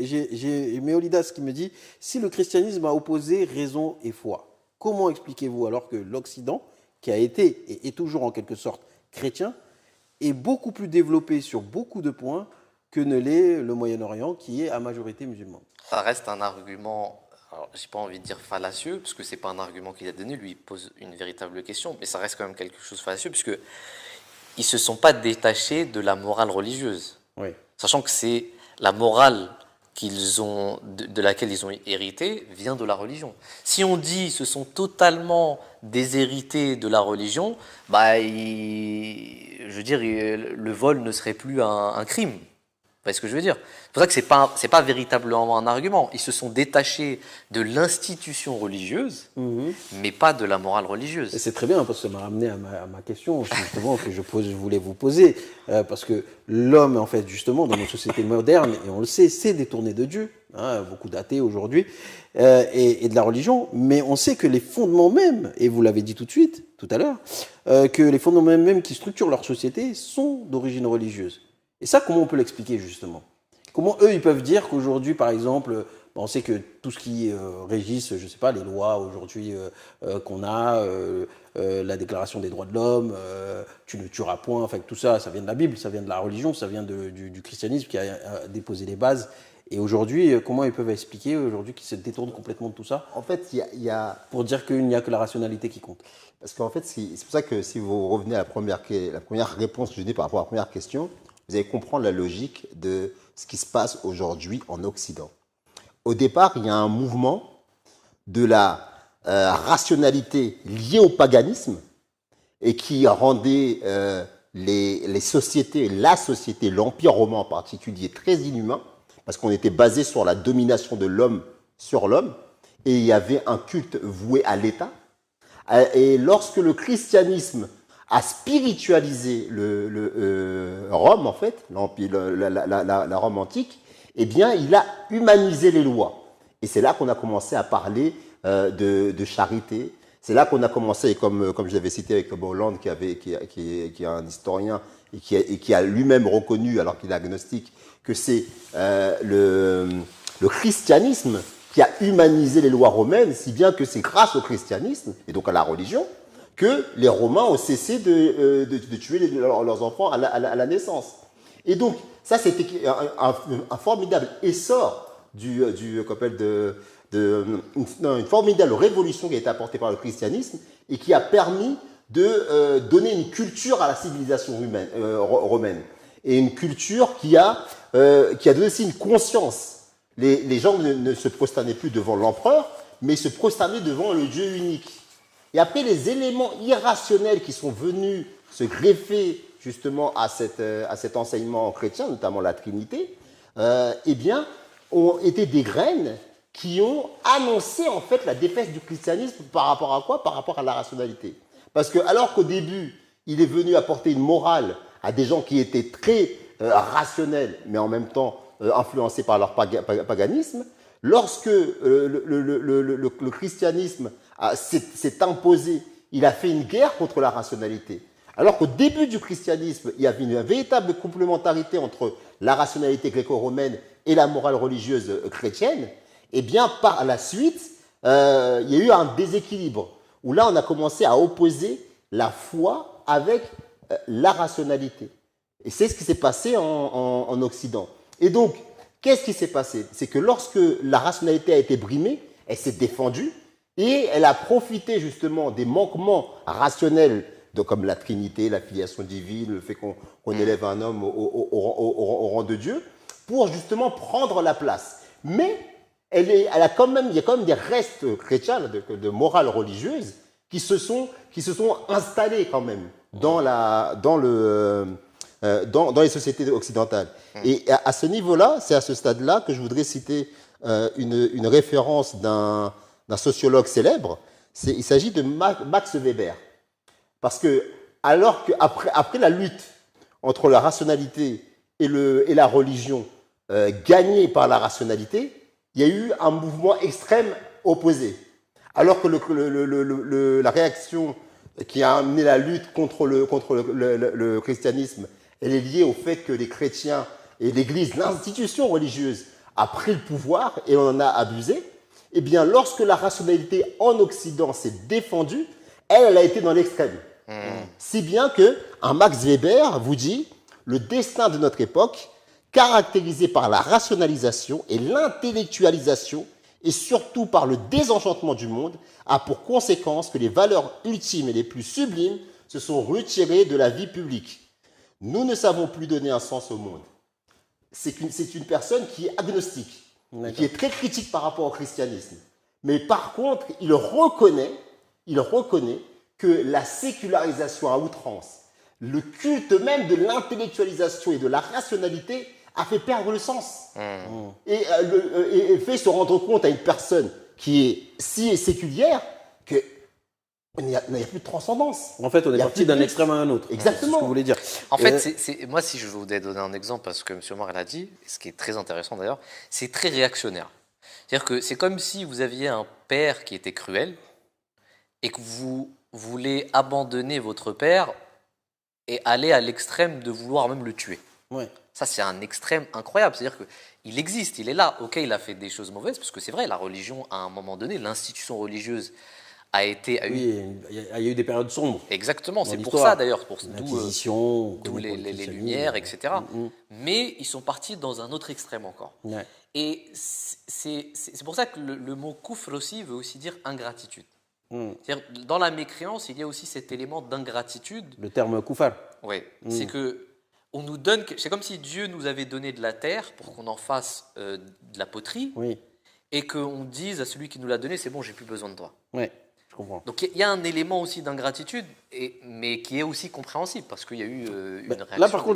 J'ai Méolidas qui me dit, si le christianisme a opposé raison et foi, comment expliquez-vous alors que l'Occident, qui a été et est toujours en quelque sorte chrétien, est beaucoup plus développé sur beaucoup de points que ne l'est le Moyen-Orient, qui est à majorité musulmane? Ça reste un argument, alors j'ai pas envie de dire fallacieux, parce que c'est pas un argument qu'il a donné, lui il pose une véritable question, mais ça reste quand même quelque chose de fallacieux, puisque ils se sont pas détachés de la morale religieuse, Oui. sachant que c'est la morale de laquelle ils ont hérité vient de la religion. Si on dit se sont totalement déshérités de la religion, bah, je veux dire, le vol ne serait plus un crime. Vous voyez ce que je veux dire? C'est pour ça que c'est pas véritablement un argument. Ils se sont détachés de l'institution religieuse, mais pas de la morale religieuse. Et c'est très bien, parce que ça m'a ramené à ma question, justement, que je voulais vous poser. Parce que l'homme, en fait, justement, dans nos sociétés modernes, et on le sait, s'est détourné de Dieu. Hein, beaucoup d'athées aujourd'hui, et de la religion. Mais on sait que les fondements même, et vous l'avez dit tout de suite, tout à l'heure, que les fondements même qui structurent leur société sont d'origine religieuse. Et ça, comment on peut l'expliquer, justement? Comment eux, ils peuvent dire qu'aujourd'hui, par exemple, on sait que tout ce qui régisse, je ne sais pas, les lois aujourd'hui qu'on a, la déclaration des droits de l'homme, tu ne tueras point, enfin tout ça, ça vient de la Bible, ça vient de la religion, ça vient du christianisme qui a déposé les bases. Et aujourd'hui, comment ils peuvent expliquer aujourd'hui qu'ils se détournent complètement de tout ça? En fait, il y a... Pour dire qu'il n'y a que la rationalité qui compte. Parce qu'en fait, c'est pour ça que si vous revenez à la première réponse que je dis par rapport à la première question, vous allez comprendre la logique de ce qui se passe aujourd'hui en Occident. Au départ, il y a un mouvement de la rationalité liée au paganisme et qui rendait les sociétés, la société, l'Empire romain en particulier, très inhumain, parce qu'on était basé sur la domination de l'homme sur l'homme, et il y avait un culte voué à l'État. Et lorsque le christianisme a spiritualisé Rome, en fait, la Rome antique, eh bien, il a humanisé les lois. Et c'est là qu'on a commencé à parler de charité. C'est là qu'on a commencé, comme je l'avais cité avec Hollande, qui est un historien et qui a lui-même reconnu, alors qu'il est agnostique, que c'est le christianisme qui a humanisé les lois romaines, si bien que c'est grâce au christianisme, et donc à la religion, que les Romains ont cessé de tuer leurs enfants à la naissance. Et donc, ça, c'était un formidable essor une formidable révolution qui a été apportée par le christianisme et qui a permis de donner une culture à la civilisation romaine. Et une culture qui a donné aussi une conscience. Les gens ne se prosternaient plus devant l'empereur, mais se prosternaient devant le Dieu unique. Et après, les éléments irrationnels qui sont venus se greffer justement à cet enseignement chrétien, notamment la Trinité, eh bien, ont été des graines qui ont annoncé en fait la défaite du christianisme par rapport à quoi? Par rapport à la rationalité. Parce que alors qu'au début, il est venu apporter une morale à des gens qui étaient très rationnels, mais en même temps influencés par leur paganisme, lorsque le christianisme s'est imposé, il a fait une guerre contre la rationalité. Alors qu'au début du christianisme, il y avait une véritable complémentarité entre la rationalité gréco-romaine et la morale religieuse chrétienne, et bien par la suite, il y a eu un déséquilibre, où là on a commencé à opposer la foi avec la rationalité. Et c'est ce qui s'est passé en Occident. Et donc, qu'est-ce qui s'est passé? C'est que lorsque la rationalité a été brimée, elle s'est défendue, et elle a profité justement des manquements rationnels, comme la Trinité, la filiation divine, le fait qu'on élève un homme au rang de Dieu, pour justement prendre la place. Mais il y a quand même des restes chrétiens, de morale religieuse, qui se sont installés quand même dans les sociétés occidentales. Et à ce niveau-là, c'est à ce stade-là que je voudrais citer une référence d'un sociologue célèbre. Il s'agit de Max Weber. Parce que, alors qu'après la lutte entre la rationalité et la religion gagnée par la rationalité, il y a eu un mouvement extrême opposé. Alors que la réaction qui a amené la lutte contre le christianisme, elle est liée au fait que les chrétiens et l'Église, l'institution religieuse, a pris le pouvoir et on en a abusé, eh bien, lorsque la rationalité en Occident s'est défendue, elle a été dans l'extrême. Si bien qu'un Max Weber vous dit « Le destin de notre époque, caractérisé par la rationalisation et l'intellectualisation, et surtout par le désenchantement du monde, a pour conséquence que les valeurs ultimes et les plus sublimes se sont retirées de la vie publique. Nous ne savons plus donner un sens au monde. » C'est une personne qui est agnostique, et qui est très critique par rapport au christianisme. Mais par contre, il reconnaît que la sécularisation à outrance, le culte même de l'intellectualisation et de la rationalité a fait perdre le sens. Et fait se rendre compte à une personne qui est si séculière qu'il n'y a plus de transcendance. En fait, on est parti d'un extrême à un autre. Exactement. C'est ce que vous voulez dire. En fait, moi, si je voulais donner un exemple, parce que M. Omar l'a dit, ce qui est très intéressant d'ailleurs, c'est très réactionnaire. C'est-à-dire que c'est comme si vous aviez un père qui était cruel et que vous voulez abandonner votre père et aller à l'extrême de vouloir même le tuer. Ouais. Ça, c'est un extrême incroyable. C'est-à-dire qu'il existe, il est là. Ok, il a fait des choses mauvaises, parce que c'est vrai, la religion, à un moment donné, l'institution religieuse a eu... Oui, il y a eu des périodes sombres. Exactement, c'est pour l'histoire. ça d'ailleurs, L'Inquisition, d'où les Lumières, etc. Mais ils sont partis dans un autre extrême encore. Ouais. Et c'est pour ça que le mot kufr aussi veut aussi dire ingratitude. C'est-à-dire, dans la mécréance, il y a aussi cet élément d'ingratitude. Le terme koufar. Oui, c'est que on nous donne, c'est comme si Dieu nous avait donné de la terre pour qu'on en fasse de la poterie, Oui. et qu'on dise à celui qui nous l'a donné, c'est bon, j'ai plus besoin de toi. Oui, je comprends. Donc il y a un élément aussi d'ingratitude, mais qui est aussi compréhensible, parce qu'il y a eu une réaction. Là, par contre,